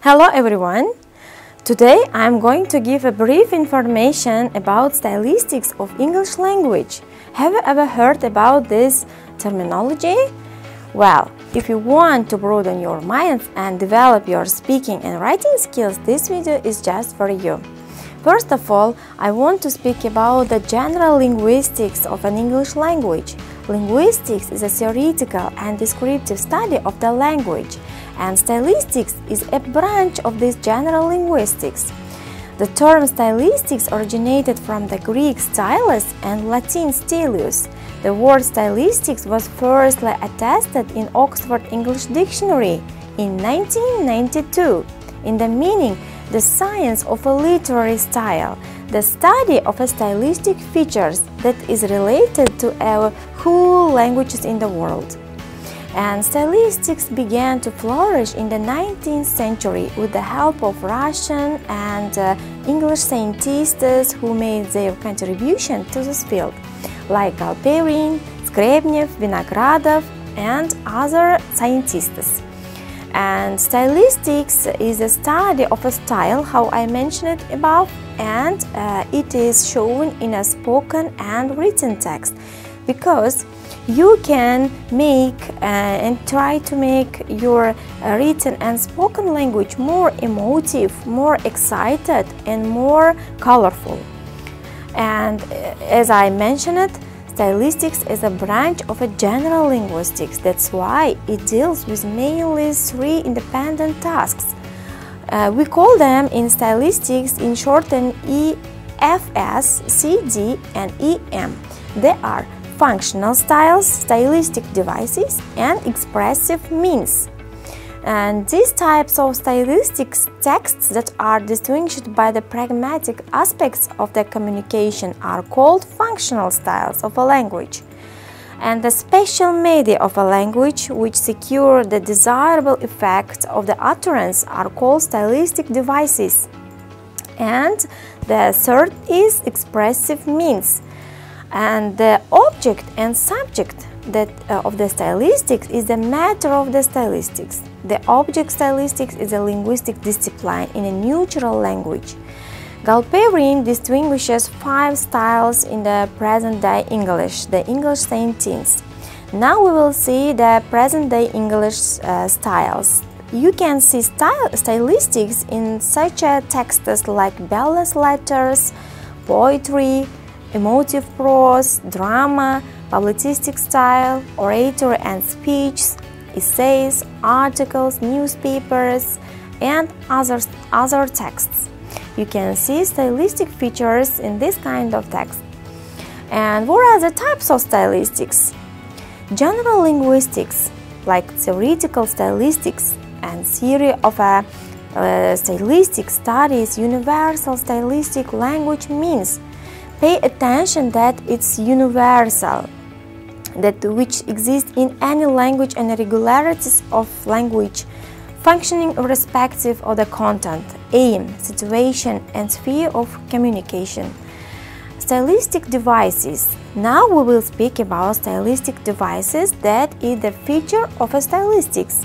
Hello everyone! Today I am going to give a brief information about stylistics of English language. Have you ever heard about this terminology? Well, if you want to broaden your minds and develop your speaking and writing skills, this video is just for you. First of all, I want to speak about the general linguistics of an English language. Linguistics is a theoretical and descriptive study of the language, and stylistics is a branch of this general linguistics. The term stylistics originated from the Greek stylus and Latin stylus. The word stylistics was firstly attested in Oxford English Dictionary in 1992 in the meaning the science of a literary style, the study of a stylistic features that is related to our whole languages in the world. And stylistics began to flourish in the 19th century with the help of Russian and English scientists who made their contribution to this field, like I.R.Galperin, Skrebnev Winogradov, and other scientists. And stylistics is a study of a style, how I mentioned it above, and it is shown in a spoken and written text, because you can make and try to make your written and spoken language more emotive, more excited, and more colorful. And as I mentioned it, stylistics is a branch of a general linguistics. That's why it deals with mainly three independent tasks. We call them in stylistics in shortened EFS, CD, and EM. They are functional styles, stylistic devices, and expressive means. And these types of stylistic texts that are distinguished by the pragmatic aspects of the communication are called functional styles of a language. And the special media of a language which secure the desirable effect of the utterance are called stylistic devices. And the third is expressive means. And the object and subject of the stylistics is the matter of the stylistics. The object stylistics is a linguistic discipline in a neutral language. Galperin distinguishes 5 styles in the present-day English, the English sentence. Now we will see the present-day English styles. You can see stylistics in such texts like belles letters, poetry, emotive prose, drama, publicistic style, oratory and speech, essays, articles, newspapers, and other texts. You can see stylistic features in this kind of text. And what are the types of stylistics? General linguistics, like theoretical stylistics, and theory of stylistic studies, universal stylistic language means. Pay attention that it's universal, that which exists in any language, and irregularities of language functioning irrespective of the content, aim, situation, and sphere of communication. Stylistic devices. Now we will speak about stylistic devices that is the feature of a stylistics.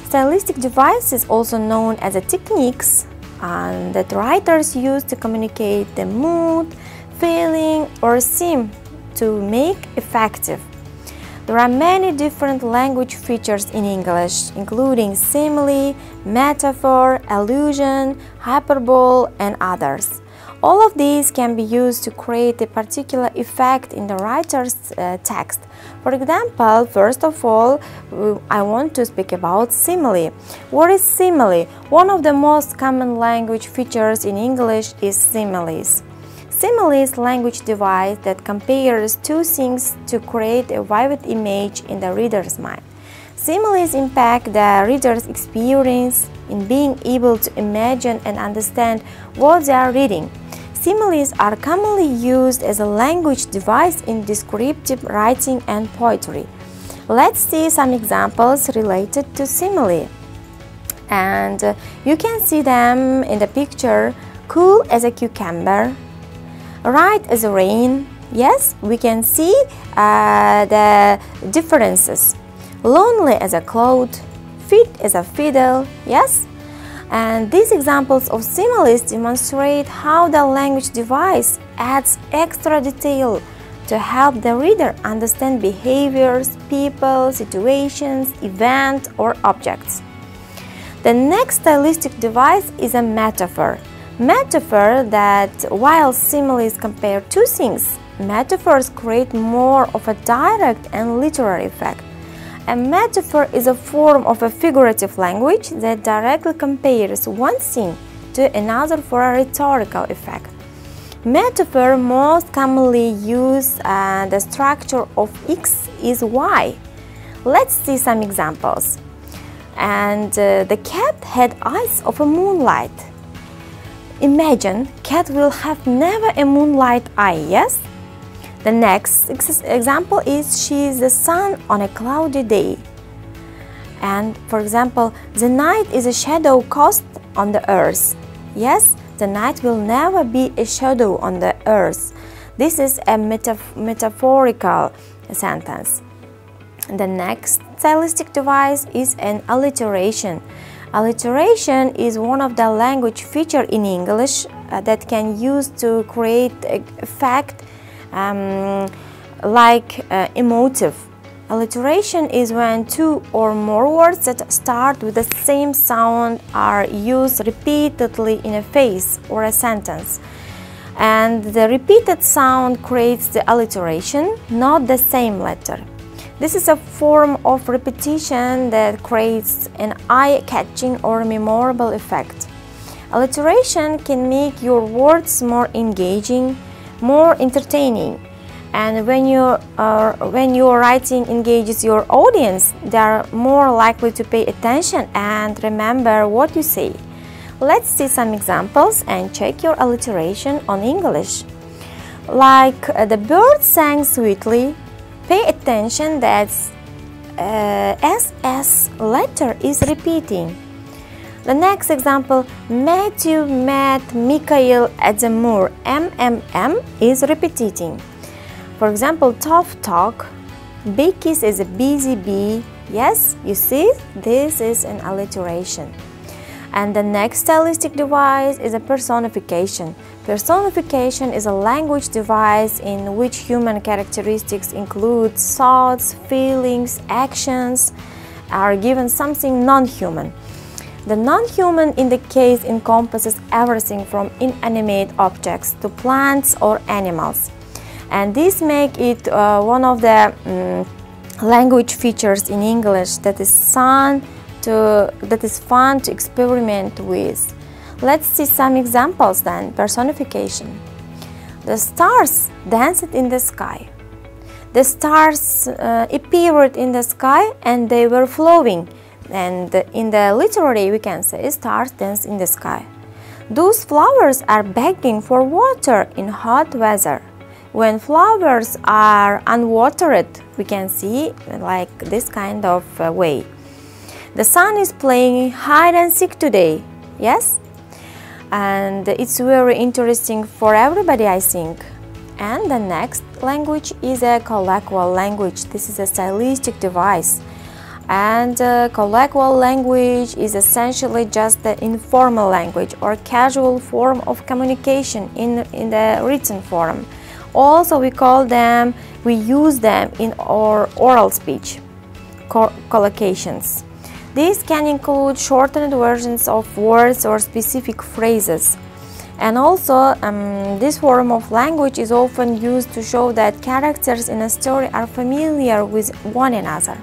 Stylistic devices, also known as techniques, that writers use to communicate the mood, feeling, or theme to make effective. There are many different language features in English, including simile, metaphor, allusion, hyperbole, and others. All of these can be used to create a particular effect in the writer's text. For example, first of all, I want to speak about simile. What is simile? One of the most common language features in English is similes. Simile is language device that compares two things to create a vivid image in the reader's mind. Similes impact the reader's experience in being able to imagine and understand what they are reading. Similes are commonly used as a language device in descriptive writing and poetry. Let's see some examples related to simile. And you can see them in the picture. Cool as a cucumber, right as a rain. Yes, we can see the differences. Lonely as a cloud, fit as a fiddle. Yes, And these examples of similes demonstrate how the language device adds extra detail to help the reader understand behaviors, people, situations, events, or objects. The next stylistic device is a metaphor. Metaphor that, while similes compare two things, metaphors create more of a direct and literary effect. A metaphor is a form of a figurative language that directly compares one thing to another for a rhetorical effect. Metaphor most commonly use the structure of X is Y. Let's see some examples. And the cat had eyes of a moonlight. Imagine cat will have never a moonlight eye, yes? The next example is she is the sun on a cloudy day. And for example, the night is a shadow cast on the earth. Yes, the night will never be a shadow on the earth. This is a metaphorical sentence. The next stylistic device is an alliteration. Alliteration is one of the language features in English that can use to create effect like emotive. Alliteration is when two or more words that start with the same sound are used repeatedly in a phrase or a sentence. And the repeated sound creates the alliteration, not the same letter. This is a form of repetition that creates an eye-catching or memorable effect. Alliteration can make your words more engaging, more entertaining. And when your writing engages your audience, they are more likely to pay attention and remember what you say. Let's see some examples and check your alliteration on English. Like the bird sang sweetly, pay attention that SS letter is repeating. The next example, Matthew met Mikhail at the moor, MMM is repeating. For example, tough talk, big kiss is a busy bee. Yes, you see, this is an alliteration. And the next stylistic device is a personification. Personification is a language device in which human characteristics include thoughts, feelings, actions are given something non-human. The non-human in the case encompasses everything from inanimate objects to plants or animals. And this makes it one of the language features in English that is fun to experiment with. Let's see some examples then. Personification. The stars danced in the sky. The stars appeared in the sky and they were flowing. And in the literary we can say stars dance in the sky. Those flowers are begging for water in hot weather. When flowers are unwatered, we can see like this kind of way. The sun is playing hide and seek today, yes? And it's very interesting for everybody, I think. And the next language is a colloquial language. This is a stylistic device. And colloquial language is essentially just the informal language or casual form of communication in the written form. Also, we use them in our oral speech collocations. These can include shortened versions of words or specific phrases. And also, this form of language is often used to show that characters in a story are familiar with one another.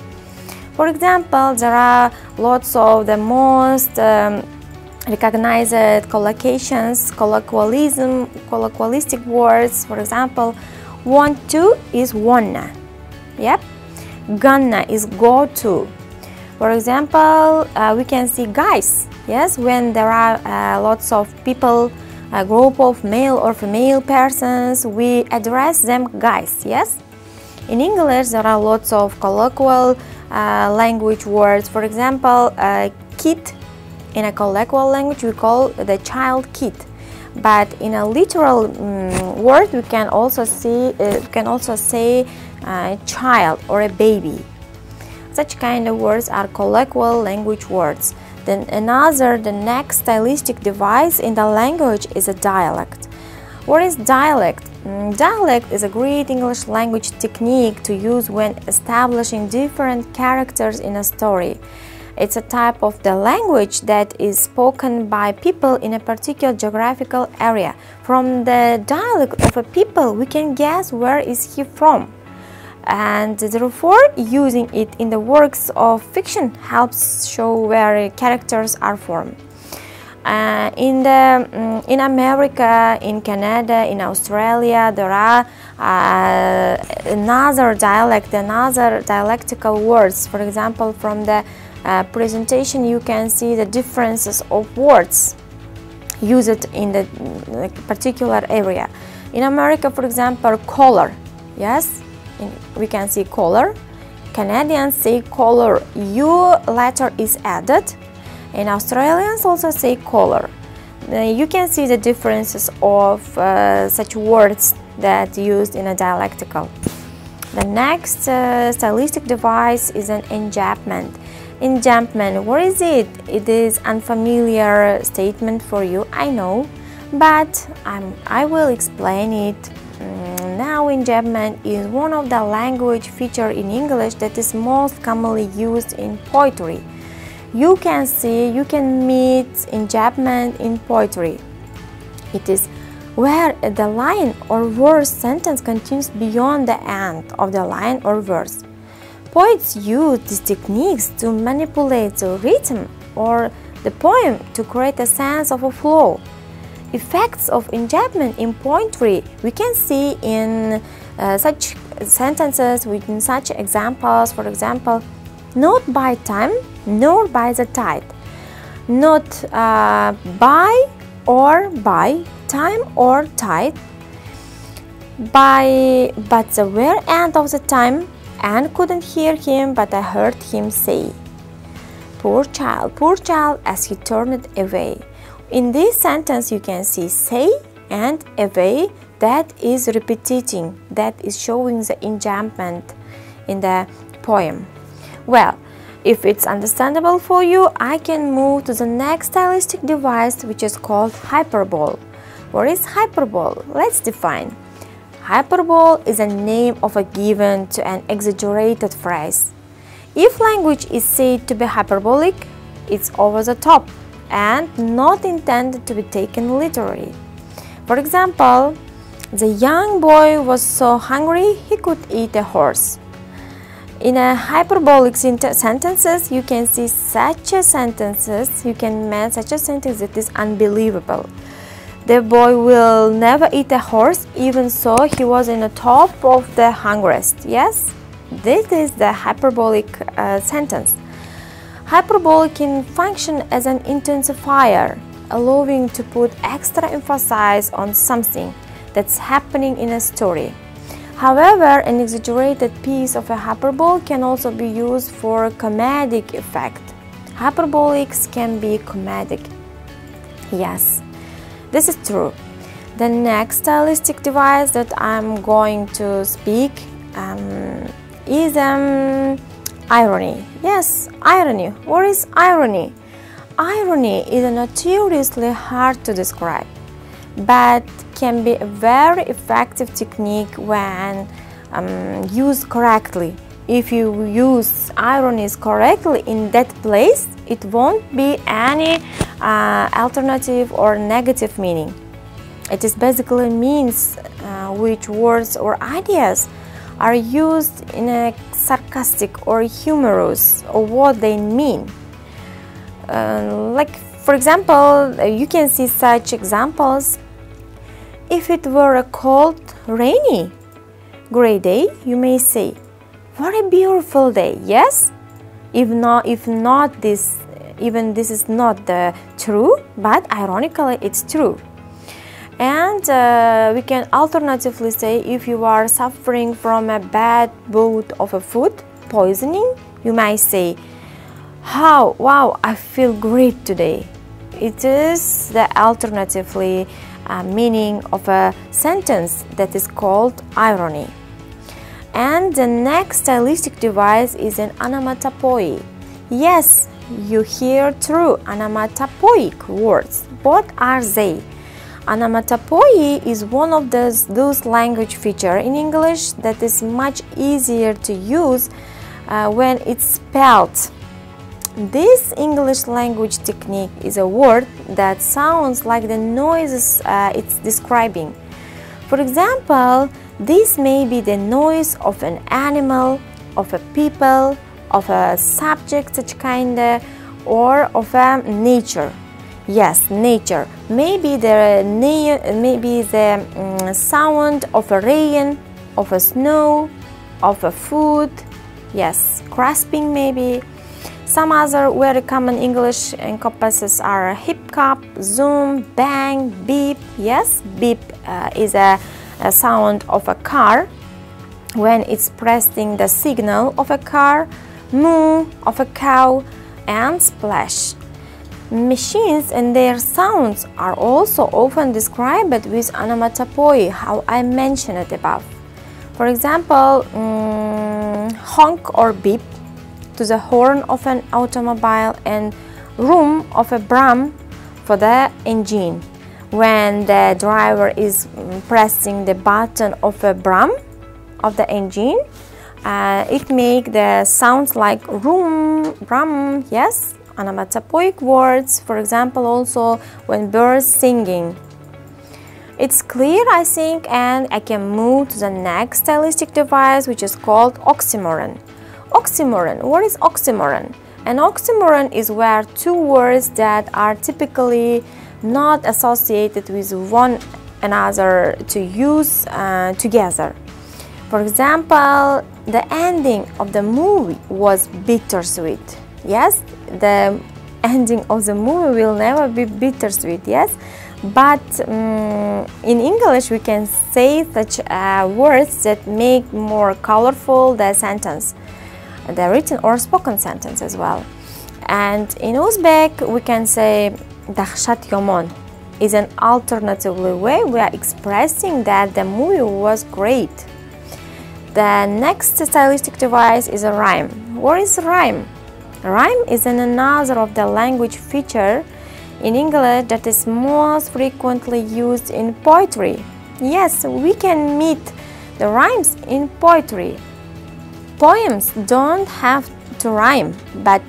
For example, there are lots of the most recognized collocations, colloquialistic words. For example, want to is wanna. Yep. Gonna is go to. For example, we can see guys. Yes, when there are lots of people, a group of male or female persons, we address them guys. Yes. In English, there are lots of colloquial language words. For example, kid. In a colloquial language, we call the child kid, but in a literal word, we can also say child or a baby. Such kind of words are colloquial language words. Then the next stylistic device in the language is a dialect. What is dialect? Dialect is a great English language technique to use when establishing different characters in a story. It's a type of the language that is spoken by people in a particular geographical area. From the dialect of a people, we can guess where is he from. And therefore, using it in the works of fiction helps show where characters are from. In America, in Canada, in Australia, there are another dialectical words. For example, from the presentation, you can see the differences of words used in the particular area. In America, for example, color. Yes, we can see color. Canadians say color. U letter is added. And Australians also say color. You can see the differences of such words that used in a dialectical. The next stylistic device is an enjambment. Enjambment, what is it? It is unfamiliar statement for you, I know, but I will explain it. Now, enjambment is one of the language features in English that is most commonly used in poetry. You can meet enjambment in poetry. It is where the line or verse sentence continues beyond the end of the line or verse. Poets use these techniques to manipulate the rhythm or the poem to create a sense of a flow. Effects of enjambment in poetry we can see in such sentences within such examples. For example, not by time nor by the tide, not by or by time or tide, by but the where end of the time, and couldn't hear him, but I heard him say, poor child, as he turned away. In this sentence you can see say and away, that is repeating, that is showing the enjambment in the poem. Well, if it's understandable for you, I can move to the next stylistic device, which is called hyperbole. What is hyperbole? Let's define. Hyperbole is a name of a given to an exaggerated phrase. If language is said to be hyperbolic, it's over the top and not intended to be taken literally. For example, the young boy was so hungry he could eat a horse. In a hyperbolic sentences, you can see such a sentences, you can make such a sentence that is unbelievable. The boy will never eat a horse, even so he was in the top of the hungriest. Yes, this is the hyperbolic sentence. Hyperbole can function as an intensifier, allowing to put extra emphasis on something that's happening in a story. However, an exaggerated piece of a hyperbole can also be used for comedic effect. Hyperbolics can be comedic. Yes, this is true. The next stylistic device that I'm going to speak is irony. Yes, irony. What is irony? Irony is notoriously hard to describe, but can be a very effective technique when used correctly. If you use ironies correctly in that place, it won't be any alternative or negative meaning. It is basically means which words or ideas are used in a sarcastic or humorous or what they mean. Like for example, you can see such examples. If it were a cold, rainy, gray day, you may say, "What a beautiful day!" Yes, this is not the true, but ironically, it's true. And we can alternatively say, if you are suffering from a bad bout of a food poisoning, you might say, "Wow, I feel great today." It is the alternatively meaning of a sentence that is called irony. And the next stylistic device is an onomatopoeia. Yes, you hear two onomatopoeic words. What are they? Onomatopoeia is one of those language features in English that is much easier to use when it's spelled. This English language technique is a word that sounds like the noises it's describing. For example, this may be the noise of an animal, of a people, of a subject, such kinda, or of a nature. Yes, nature. Maybe the sound of a rain, of a snow, of a food. Yes, grasping maybe. Some other very common English encompasses are hip-hop, zoom, bang, beep. Yes, beep is a sound of a car when it's pressing the signal of a car, moo of a cow, and splash. Machines and their sounds are also often described with onomatopoeia, how I mentioned it above. For example, honk or beep to the horn of an automobile, and room of a brum for the engine. When the driver is pressing the button of a brum of the engine, it makes the sounds like room, brum. Yes, onomatopoeic words. For example, also when birds singing. It's clear, I think, and I can move to the next stylistic device, which is called oxymoron. Oxymoron. What is oxymoron? An oxymoron is where two words that are typically not associated with one another to use together. For example, the ending of the movie was bittersweet. Yes, the ending of the movie will never be bittersweet. Yes, but in English we can say such words that make more colorful the sentence, the written or spoken sentence as well. And in Uzbek we can say Dahshat yomon is an alternative way we are expressing that the movie was great. The next stylistic device is a rhyme. What is rhyme? Rhyme is another of the language feature in English that is most frequently used in poetry. Yes, we can meet the rhymes in poetry. Poems don't have to rhyme, but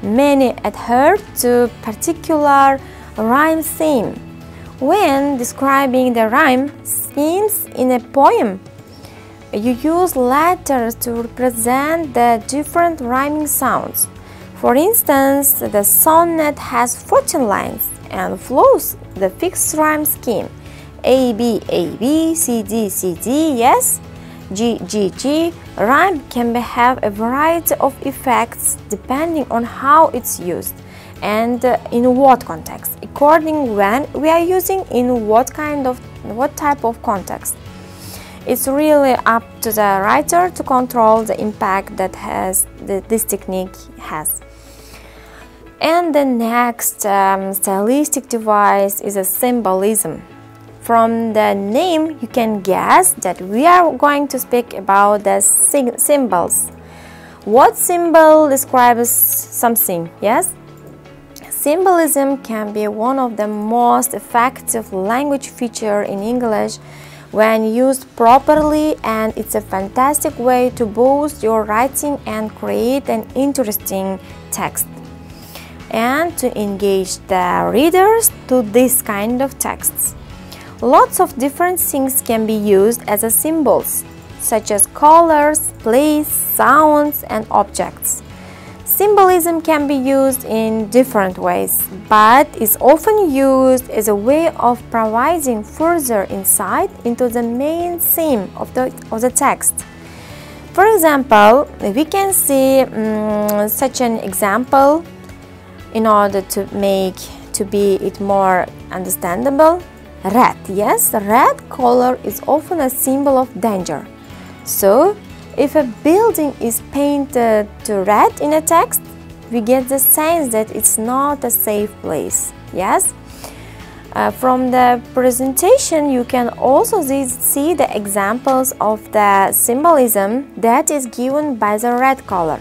many adhere to particular rhyme theme. When describing the rhyme schemes in a poem, you use letters to represent the different rhyming sounds. For instance, the sonnet has 14 lines and follows the fixed rhyme scheme A, B, A, B, C, D, C, D, yes, G, G, G. Rhyme can have a variety of effects depending on how it's used and in what context, according when we are using in what type of context. It's really up to the writer to control the impact that this technique has. And the next stylistic device is a symbolism. From the name, you can guess that we are going to speak about the symbols. What symbol describes something? Yes? Symbolism can be one of the most effective language features in English when used properly, and it's a fantastic way to boost your writing and create an interesting text and to engage the readers to this kind of texts. Lots of different things can be used as a symbols, such as colors, place, sounds, and objects. Symbolism can be used in different ways, but is often used as a way of providing further insight into the main theme of the text. For example, we can see such an example in order to make it more understandable. Red, yes, the red color is often a symbol of danger. So, if a building is painted to red in a text, we get the sense that it's not a safe place. Yes? From the presentation, you can also see the examples of the symbolism that is given by the red color.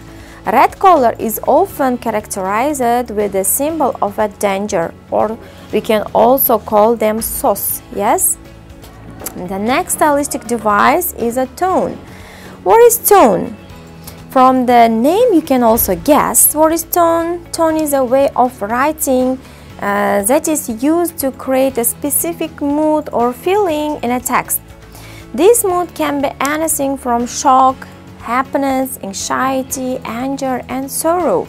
Red color is often characterized with the symbol of a danger, or we can also call them SOS, yes? The next stylistic device is a tone. What is tone? From the name you can also guess what is tone. Tone is a way of writing that is used to create a specific mood or feeling in a text. This mood can be anything from shock, happiness, anxiety, anger, and sorrow.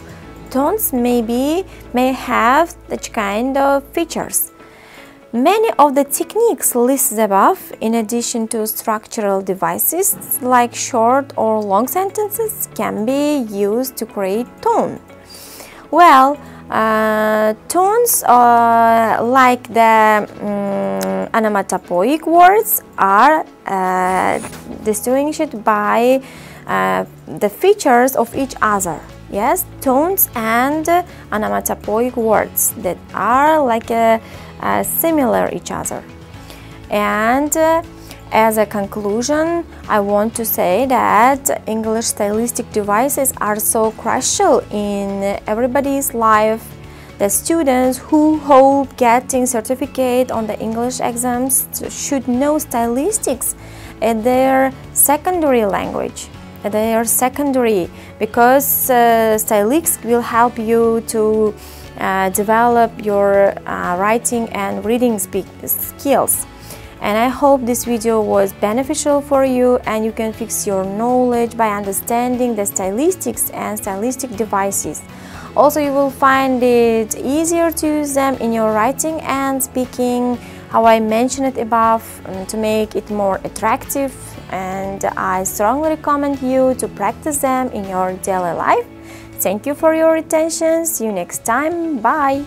Tones may have such kind of features. Many of the techniques listed above, in addition to structural devices like short or long sentences, can be used to create tone. Well, tones like the onomatopoeic words are distinguished by the features of each other. Yes, tones and onomatopoeic words that are like similar each other. And as a conclusion, I want to say that English stylistic devices are so crucial in everybody's life. The students who hope getting certificate on the English exams should know stylistics at their secondary language. They are secondary because stylistics will help you to develop your writing and reading skills. And I hope this video was beneficial for you and you can fix your knowledge by understanding the stylistics and stylistic devices. Also, you will find it easier to use them in your writing and speaking, how I mentioned it above, to make it more attractive. And I strongly recommend you to practice them in your daily life. Thank you for your attention. See you next time. Bye.